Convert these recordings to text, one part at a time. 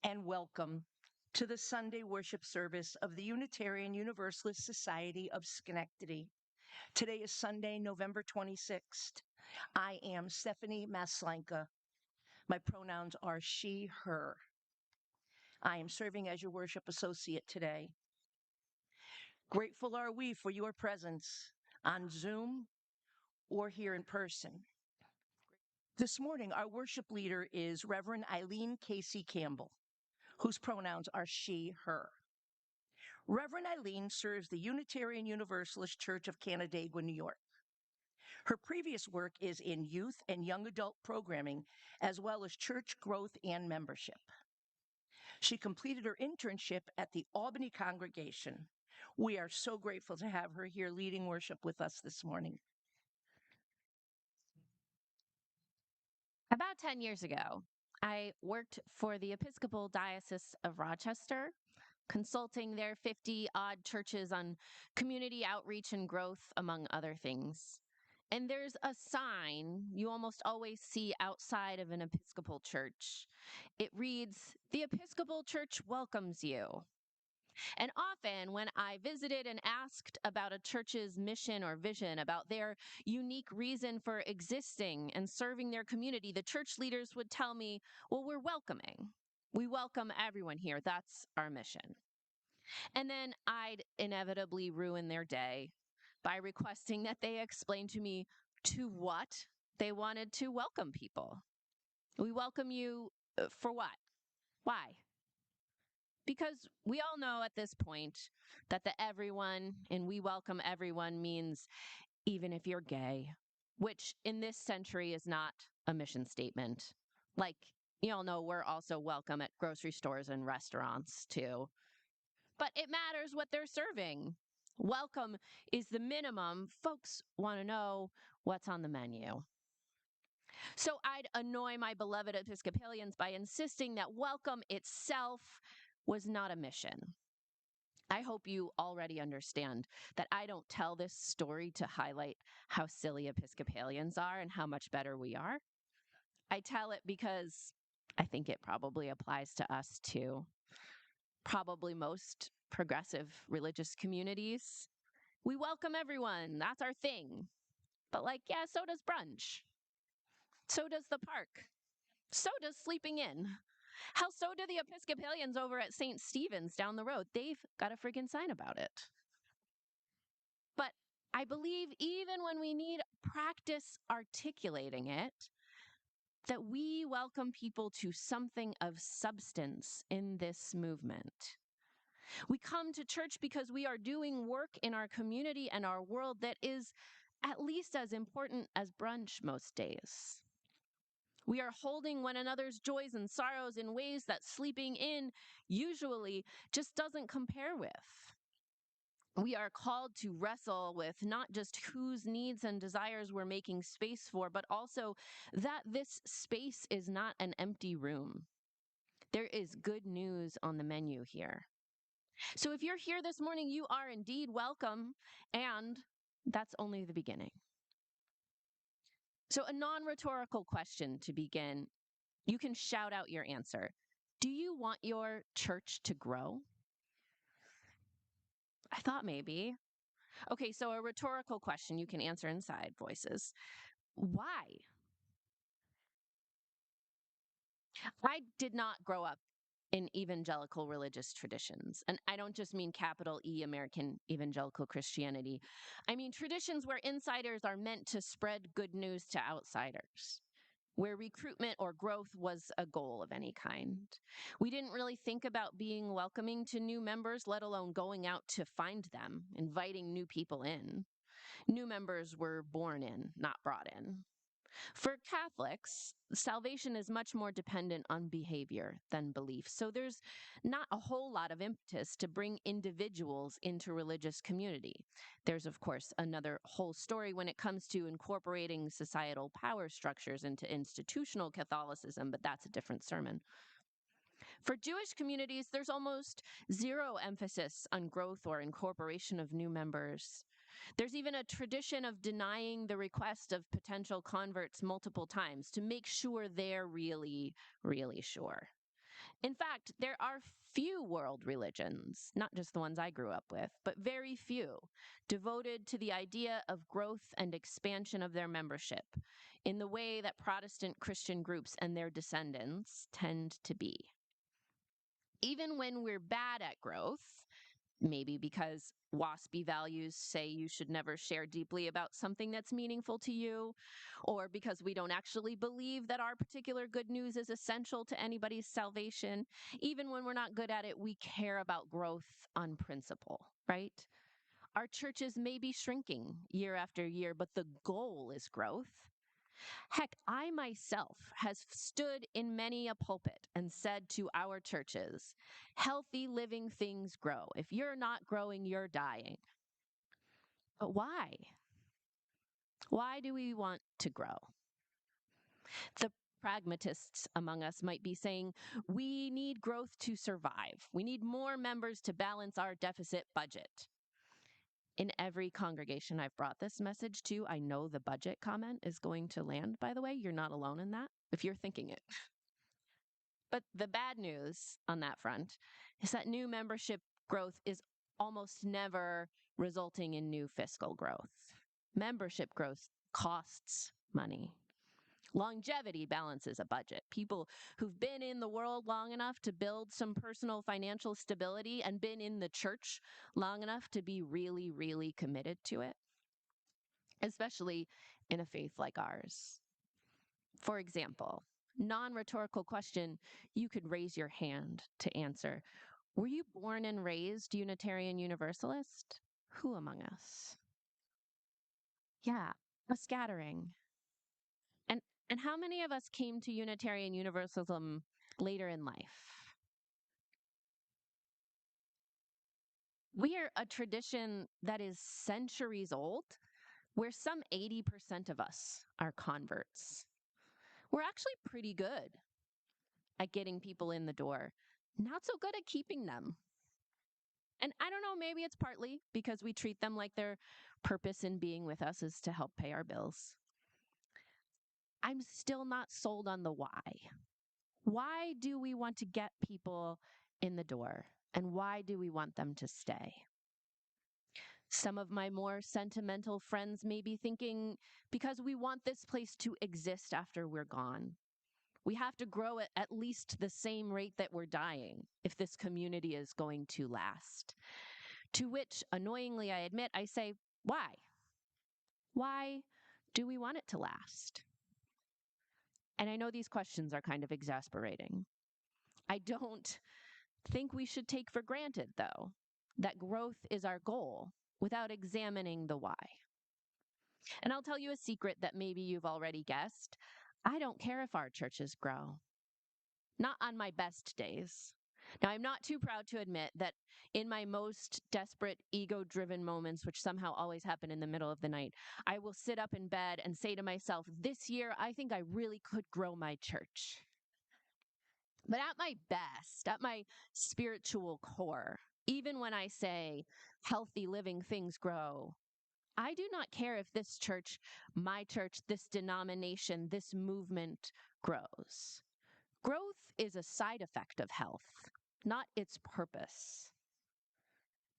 and welcome to the Sunday worship service of the Unitarian Universalist Society of Schenectady. Today is Sunday, November 26th. I am Stephanie Maslanka. My pronouns are she, her. I am serving as your worship associate today. Grateful are we for your presence on Zoom or here in person. This morning, our worship leader is Reverend Eileen Casey Campbell, whose pronouns are she, her. Reverend Eileen serves the Unitarian Universalist Church of Canandaigua, New York. Her previous work is in youth and young adult programming, as well as church growth and membership. She completed her internship at the Albany Congregation. We are so grateful to have her here leading worship with us this morning. About 10 years ago, I worked for the Episcopal Diocese of Rochester, consulting their 50-odd churches on community outreach and growth, among other things. And there's a sign you almost always see outside of an Episcopal church. It reads, "The Episcopal Church welcomes you." And often, when I visited and asked about a church's mission or vision, about their unique reason for existing and serving their community, the church leaders would tell me, well, we're welcoming. We welcome everyone here. That's our mission. And then I'd inevitably ruin their day by requesting that they explain to me to what they wanted to welcome people. We welcome you for what? Why? Because we all know at this point that the everyone and we welcome everyone means even if you're gay, which in this century is not a mission statement. Like, you all know we're also welcome at grocery stores and restaurants too. But it matters what they're serving. Welcome is the minimum. Folks want to know what's on the menu. So I'd annoy my beloved Episcopalians by insisting that welcome itself was not a mission. I hope you already understand that I don't tell this story to highlight how silly Episcopalians are and how much better we are. I tell it because I think it probably applies to us too. Probably most progressive religious communities. We welcome everyone. That's our thing. But yeah, so does brunch. So does the park. So does sleeping in. How so do the Episcopalians over at St. Stephen's down the road? They've got a freaking sign about it. But I believe even when we need practice articulating it, that we welcome people to something of substance in this movement. We come to church because we are doing work in our community and our world that is at least as important as brunch most days. We are holding one another's joys and sorrows in ways that sleeping in usually just doesn't compare with. We are called to wrestle with not just whose needs and desires we're making space for, but also that this space is not an empty room. There is good news on the menu here. So if you're here this morning, you are indeed welcome, and that's only the beginning. So a non-rhetorical question to begin. You can shout out your answer. Do you want your church to grow? I thought maybe. Okay, so a rhetorical question you can answer inside voices. Why? I did not grow up in evangelical religious traditions. And I don't just mean capital E American evangelical Christianity. I mean traditions where insiders are meant to spread good news to outsiders, where recruitment or growth was a goal of any kind. We didn't really think about being welcoming to new members, let alone going out to find them, inviting new people in. New members were born in, not brought in. For Catholics, salvation is much more dependent on behavior than belief. So there's not a whole lot of impetus to bring individuals into religious community. There's, of course, another whole story when it comes to incorporating societal power structures into institutional Catholicism, but that's a different sermon. For Jewish communities, there's almost zero emphasis on growth or incorporation of new members. There's even a tradition of denying the request of potential converts multiple times to make sure they're really, really sure. In fact, there are few world religions, not just the ones I grew up with, but very few, devoted to the idea of growth and expansion of their membership in the way that Protestant Christian groups and their descendants tend to be. Even when we're bad at growth, maybe because WASPy values say you should never share deeply about something that's meaningful to you, or because we don't actually believe that our particular good news is essential to anybody's salvation. Even when we're not good at it, we care about growth on principle, right? Our churches may be shrinking year after year, but the goal is growth. Heck, I myself has stood in many a pulpit and said to our churches, healthy living things grow. If you're not growing, you're dying. But why? Why do we want to grow? The pragmatists among us might be saying, we need growth to survive. We need more members to balance our deficit budget. In every congregation I've brought this message to, I know the budget comment is going to land, by the way. You're not alone in that, if you're thinking it. But the bad news on that front is that new membership growth is almost never resulting in new fiscal growth. Membership growth costs money. Longevity balances a budget. People who've been in the world long enough to build some personal financial stability and been in the church long enough to be really, really committed to it, especially in a faith like ours. For example, non-rhetorical question you could raise your hand to answer. Were you born and raised Unitarian Universalist? Who among us? Yeah, a scattering. And and how many of us came to Unitarian Universalism later in life? We are a tradition that is centuries old, where some 80% of us are converts. We're actually pretty good at getting people in the door, not so good at keeping them. And I don't know, maybe it's partly because we treat them like their purpose in being with us is to help pay our bills. I'm still not sold on the why. Why do we want to get people in the door? And why do we want them to stay? Some of my more sentimental friends may be thinking, because we want this place to exist after we're gone. We have to grow at least the same rate that we're dying if this community is going to last. To which, annoyingly, I admit, I say, why? Why do we want it to last? And I know these questions are kind of exasperating. I don't think we should take for granted, though, that growth is our goal without examining the why. And I'll tell you a secret that maybe you've already guessed. I don't care if our churches grow. Not on my best days. Now, I'm not too proud to admit that in my most desperate, ego-driven moments, which somehow always happen in the middle of the night, I will sit up in bed and say to myself, this year, I think I really could grow my church. But at my best, at my spiritual core, even when I say healthy living things grow, I do not care if this church, my church, this denomination, this movement grows. Growth is a side effect of health, not its purpose.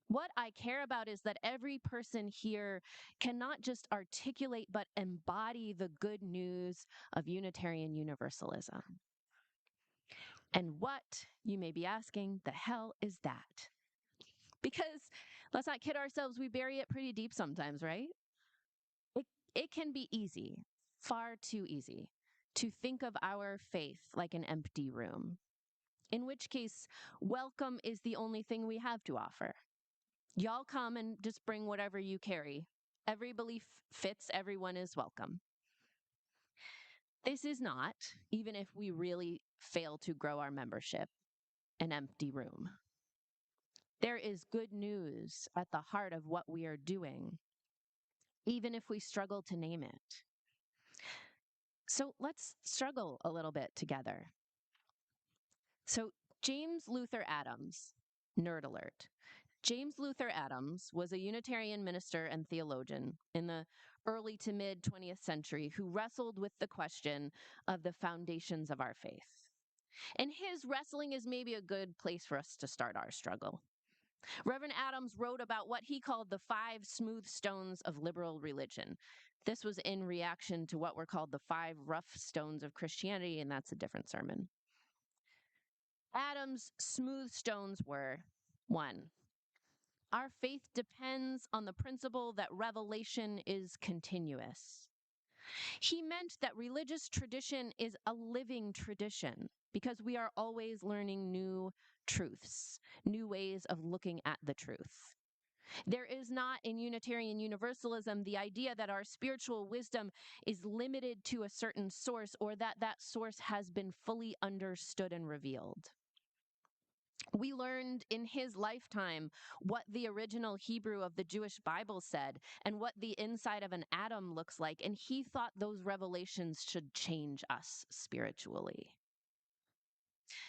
What I care about is that every person here can not just articulate, but embody the good news of Unitarian Universalism. And what, you may be asking, the hell is that? Because let's not kid ourselves, we bury it pretty deep sometimes, right? It can be easy, far too easy, to think of our faith like an empty room, in which case, welcome is the only thing we have to offer. Y'all come and just bring whatever you carry. Every belief fits, everyone is welcome. This is not, even if we really fail to grow our membership, an empty room. There is good news at the heart of what we are doing, even if we struggle to name it. So let's struggle a little bit together. So James Luther Adams, nerd alert. James Luther Adams was a Unitarian minister and theologian in the early to mid 20th century who wrestled with the question of the foundations of our faith. And his wrestling is maybe a good place for us to start our struggle. Reverend Adams wrote about what he called the 5 smooth stones of liberal religion. This was in reaction to what were called the 5 rough stones of Christianity, and that's a different sermon. Adams' smooth stones were: 1, our faith depends on the principle that revelation is continuous. He meant that religious tradition is a living tradition because we are always learning new truths, new ways of looking at the truth. There is not in Unitarian Universalism the idea that our spiritual wisdom is limited to a certain source or that that source has been fully understood and revealed. We learned in his lifetime what the original Hebrew of the Jewish Bible said and what the inside of an atom looks like, and he thought those revelations should change us spiritually.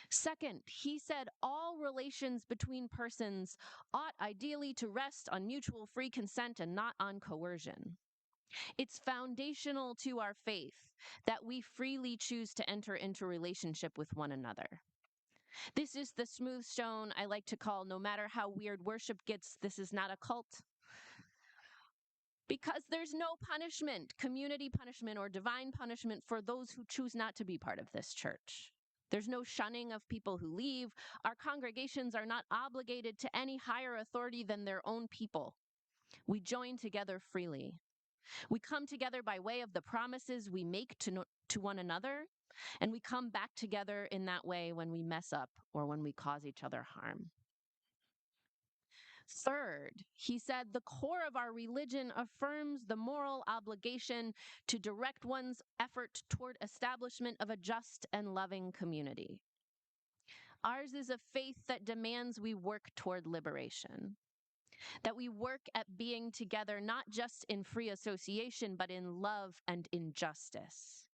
Second, he said all relations between persons ought ideally to rest on mutual free consent and not on coercion. It's foundational to our faith that we freely choose to enter into relationship with one another. This is the smooth stone I like to call, no matter how weird worship gets, this is not a cult. Because there's no punishment, community punishment or divine punishment for those who choose not to be part of this church. There's no shunning of people who leave. Our congregations are not obligated to any higher authority than their own people. We join together freely. We come together by way of the promises we make to one another, and we come back together in that way when we mess up or when we cause each other harm. Third, he said the core of our religion affirms the moral obligation to direct one's effort toward establishment of a just and loving community. Ours is a faith that demands we work toward liberation, that we work at being together not just in free association, but in love and in justice.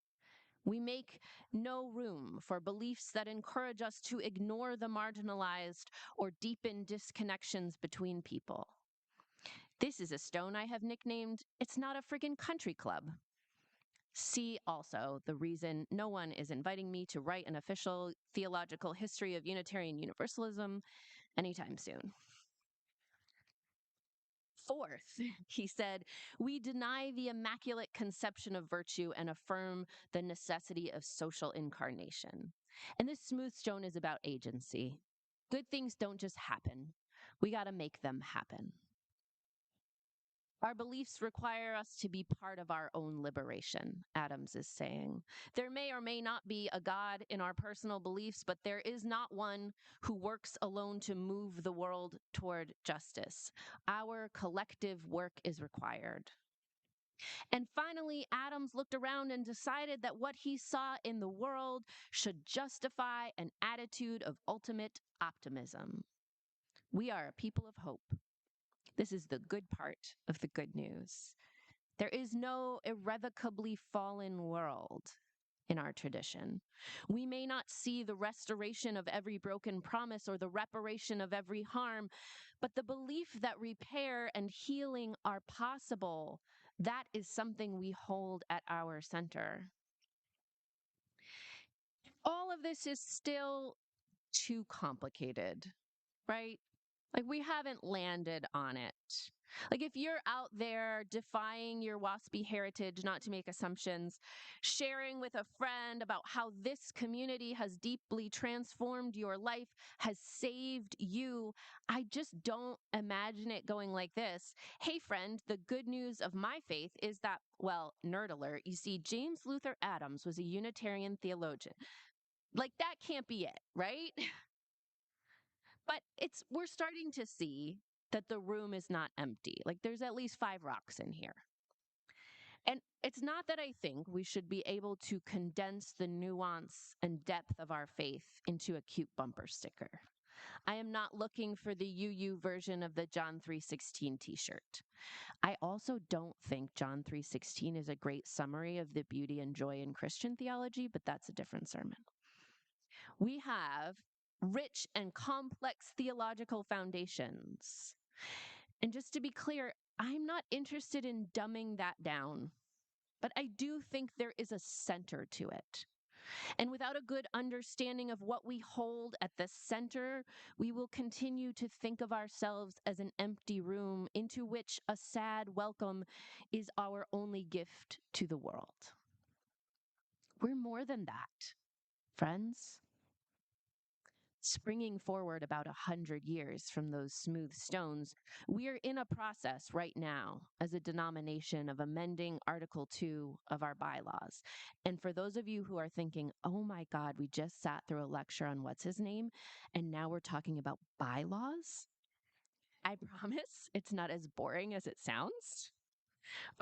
We make no room for beliefs that encourage us to ignore the marginalized or deepen disconnections between people. This is a stone I have nicknamed, "It's not a friggin' country club." See also the reason no one is inviting me to write an official theological history of Unitarian Universalism anytime soon. Fourth, he said, we deny the immaculate conception of virtue and affirm the necessity of social incarnation. And this smooth stone is about agency. Good things don't just happen. We got to make them happen. Our beliefs require us to be part of our own liberation, Adams is saying. There may or may not be a God in our personal beliefs, but there is not one who works alone to move the world toward justice. Our collective work is required. And finally, Adams looked around and decided that what he saw in the world should justify an attitude of ultimate optimism. We are a people of hope. This is the good part of the good news. There is no irrevocably fallen world in our tradition. We may not see the restoration of every broken promise or the reparation of every harm, but the belief that repair and healing are possible, that is something we hold at our center. All of this is still too complicated, right? Like, we haven't landed on it. Like, if you're out there defying your WASPy heritage, not to make assumptions, sharing with a friend about how this community has deeply transformed your life, has saved you, I just don't imagine it going like this. Hey, friend, the good news of my faith is that, well, nerd alert, you see, James Luther Adams was a Unitarian theologian. Like, that can't be it, right? But we're starting to see that the room is not empty. Like, there's at least 5 rocks in here. And it's not that I think we should be able to condense the nuance and depth of our faith into a cute bumper sticker. I am not looking for the UU version of the John 3:16 t-shirt. I also don't think John 3:16 is a great summary of the beauty and joy in Christian theology, but that's a different sermon. We have rich and complex theological foundations. And just to be clear, I'm not interested in dumbing that down, but I do think there is a center to it. And without a good understanding of what we hold at the center, we will continue to think of ourselves as an empty room into which a sad welcome is our only gift to the world. We're more than that, friends. Springing forward about 100 years from those smooth stones, we are in a process right now as a denomination of amending Article 2 of our bylaws. And for those of you who are thinking, oh my God, we just sat through a lecture on what's his name, and now we're talking about bylaws, I promise it's not as boring as it sounds.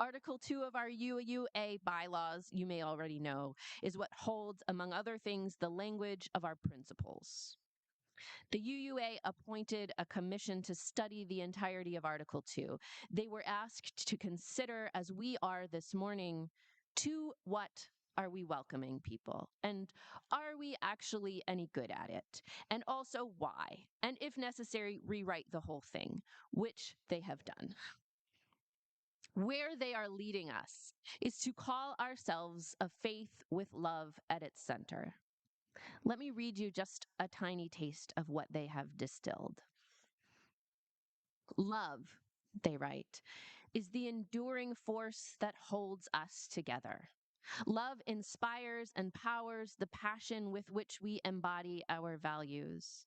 Article 2 of our UUA bylaws, you may already know, is what holds, among other things, the language of our principles. The UUA appointed a commission to study the entirety of Article 2. They were asked to consider, as we are this morning, to what are we welcoming people? And are we actually any good at it? And also why? And if necessary, rewrite the whole thing, which they have done. Where they are leading us is to call ourselves a faith with love at its center. Let me read you just a tiny taste of what they have distilled. Love, they write, is the enduring force that holds us together. Love inspires and powers the passion with which we embody our values.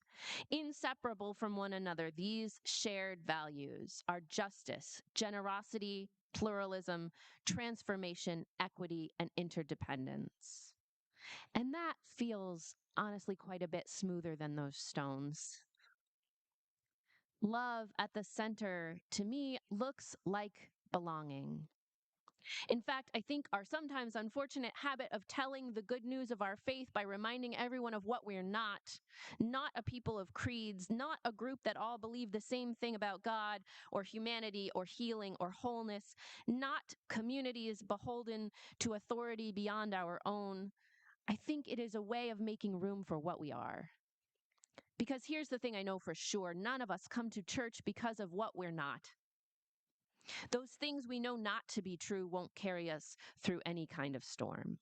Inseparable from one another, these shared values are justice, generosity, pluralism, transformation, equity, and interdependence. And that feels honestly quite a bit smoother than those stones. Love at the center, to me, looks like belonging. In fact, I think our sometimes unfortunate habit of telling the good news of our faith by reminding everyone of what we're not a people of creeds, not a group that all believe the same thing about God or humanity or healing or wholeness, not communities beholden to authority beyond our own. I think it is a way of making room for what we are. Because here's the thing I know for sure, none of us come to church because of what we're not. Those things we know not to be true won't carry us through any kind of storm.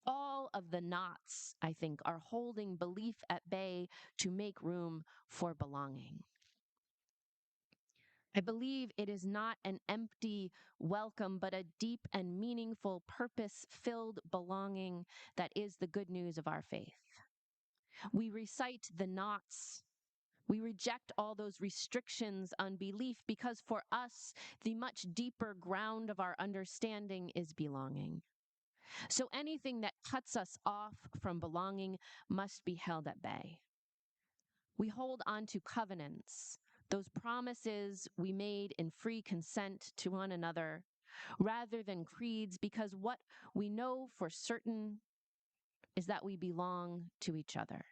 All of the knots, I think, are holding belief at bay to make room for belonging. I believe it is not an empty welcome, but a deep and meaningful, purpose-filled belonging that is the good news of our faith. We recite the knots. We reject all those restrictions on belief because for us, the much deeper ground of our understanding is belonging. So anything that cuts us off from belonging must be held at bay. We hold on to covenants, those promises we made in free consent to one another, rather than creeds, because what we know for certain is that we belong to each other.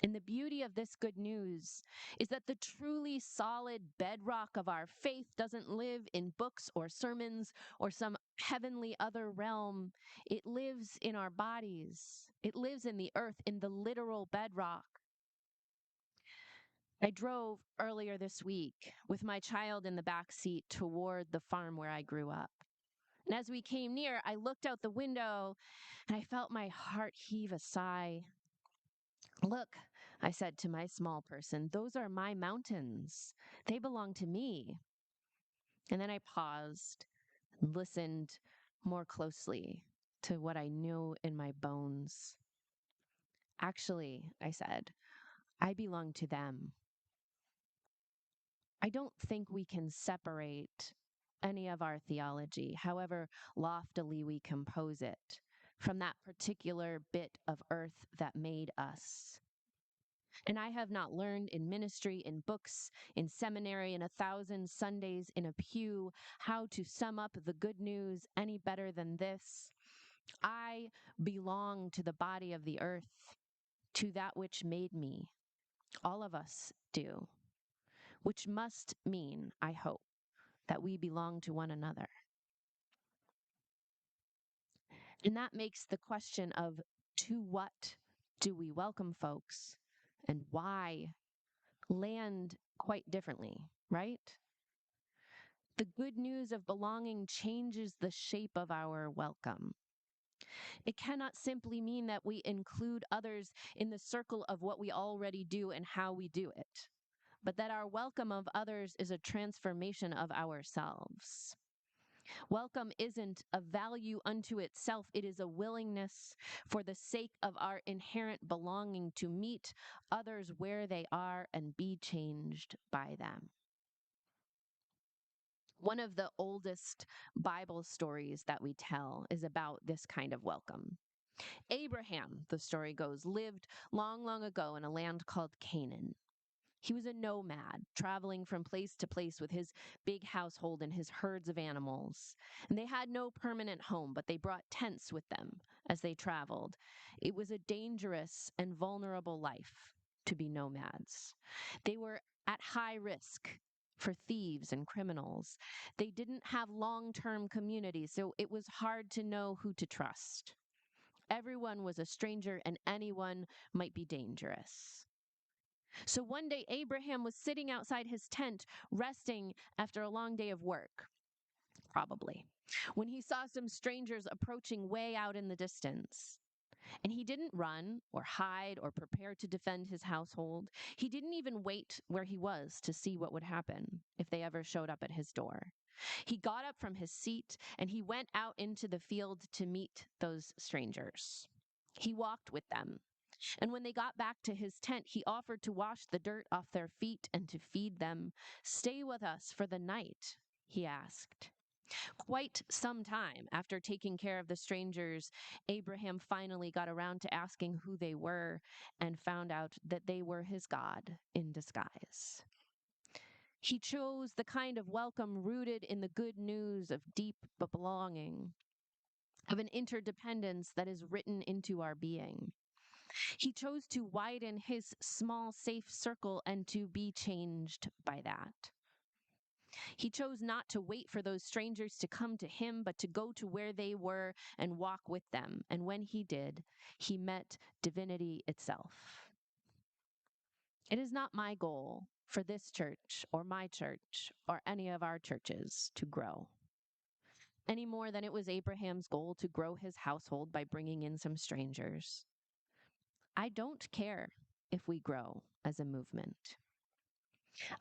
And the beauty of this good news is that the truly solid bedrock of our faith doesn't live in books or sermons or some heavenly other realm. It lives in our bodies. It lives in the earth, in the literal bedrock. I drove earlier this week with my child in the back seat toward the farm where I grew up. And as we came near, I looked out the window and I felt my heart heave a sigh. Look, I said to my small person, those are my mountains. They belong to me. And then I paused and listened more closely to what I knew in my bones. Actually, I said, I belong to them. I don't think we can separate any of our theology, however loftily we compose it, from that particular bit of earth that made us. And I have not learned in ministry, in books, in seminary, in 1,000 Sundays in a pew, how to sum up the good news any better than this. I belong to the body of the earth, to that which made me. All of us do, which must mean, I hope, that we belong to one another. And that makes the question of to what do we welcome folks and why land quite differently, right? The good news of belonging changes the shape of our welcome. It cannot simply mean that we include others in the circle of what we already do and how we do it, but that our welcome of others is a transformation of ourselves. Welcome isn't a value unto itself. It is a willingness for the sake of our inherent belonging to meet others where they are and be changed by them. One of the oldest Bible stories that we tell is about this kind of welcome. Abraham, the story goes, lived long, long ago in a land called Canaan. He was a nomad, traveling from place to place with his big household and his herds of animals. And they had no permanent home, but they brought tents with them as they traveled. It was a dangerous and vulnerable life to be nomads. They were at high risk for thieves and criminals. They didn't have long-term communities, so it was hard to know who to trust. Everyone was a stranger and anyone might be dangerous. So one day, Abraham was sitting outside his tent, resting after a long day of work, probably, when he saw some strangers approaching way out in the distance. And he didn't run or hide or prepare to defend his household. He didn't even wait where he was to see what would happen if they ever showed up at his door. He got up from his seat and he went out into the field to meet those strangers. He walked with them. And when they got back to his tent, he offered to wash the dirt off their feet and to feed them. "Stay with us for the night," he asked. Quite some time after taking care of the strangers, Abraham finally got around to asking who they were and found out that they were his God in disguise. He chose the kind of welcome rooted in the good news of deep belonging, of an interdependence that is written into our being. He chose to widen his small, safe circle and to be changed by that. He chose not to wait for those strangers to come to him, but to go to where they were and walk with them. And when he did, he met divinity itself. It is not my goal for this church or my church or any of our churches to grow, any more than it was Abraham's goal to grow his household by bringing in some strangers. I don't care if we grow as a movement.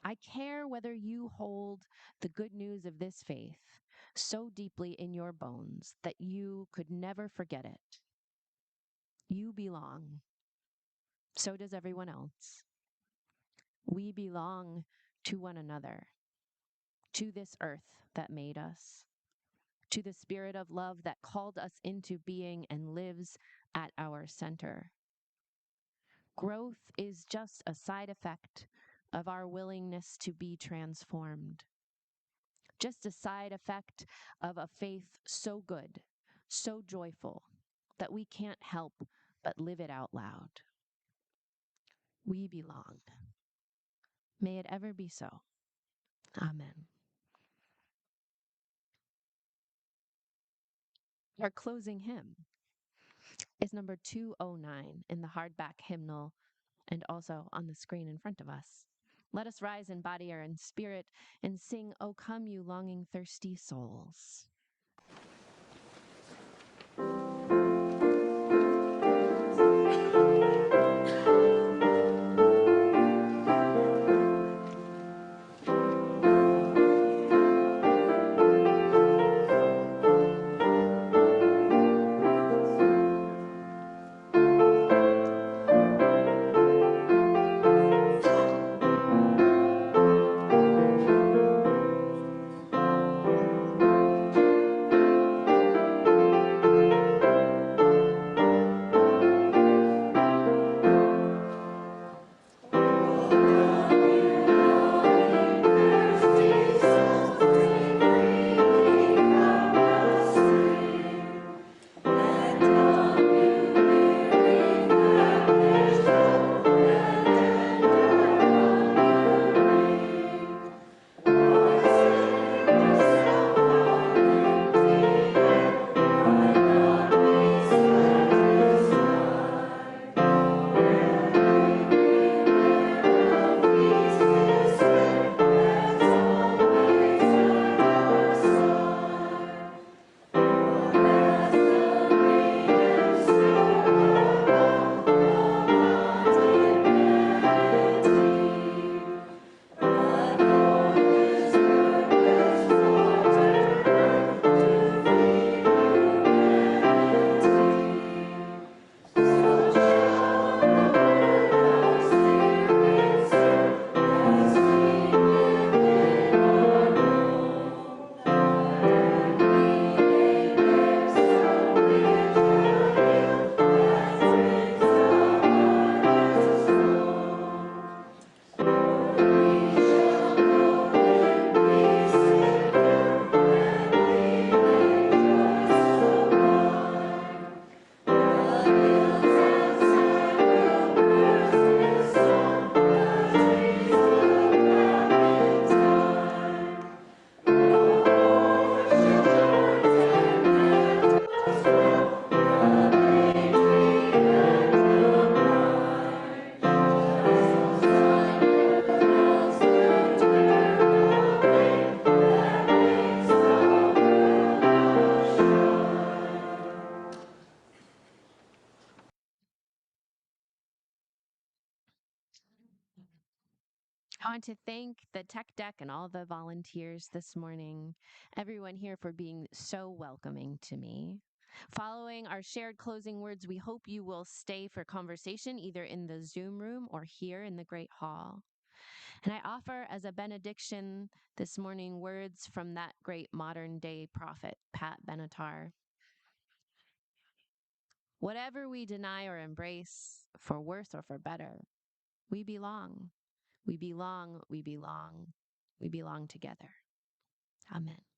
I care whether you hold the good news of this faith so deeply in your bones that you could never forget it. You belong. So does everyone else. We belong to one another, to this earth that made us, to the spirit of love that called us into being and lives at our center. Growth is just a side effect of our willingness to be transformed. Just a side effect of a faith so good, so joyful, that we can't help but live it out loud. We belong. May it ever be so. Amen. Our closing hymn is number 209 in the hardback hymnal and also on the screen in front of us. Let us rise in body or in spirit and sing, "O come, you longing, thirsty souls." I want to thank the tech deck and all the volunteers this morning, everyone here for being so welcoming to me. Following our shared closing words, we hope you will stay for conversation either in the Zoom room or here in the Great Hall. And I offer as a benediction this morning words from that great modern day prophet, Pat Benatar. Whatever we deny or embrace, for worse or for better, we belong. We belong, we belong, we belong together. Amen.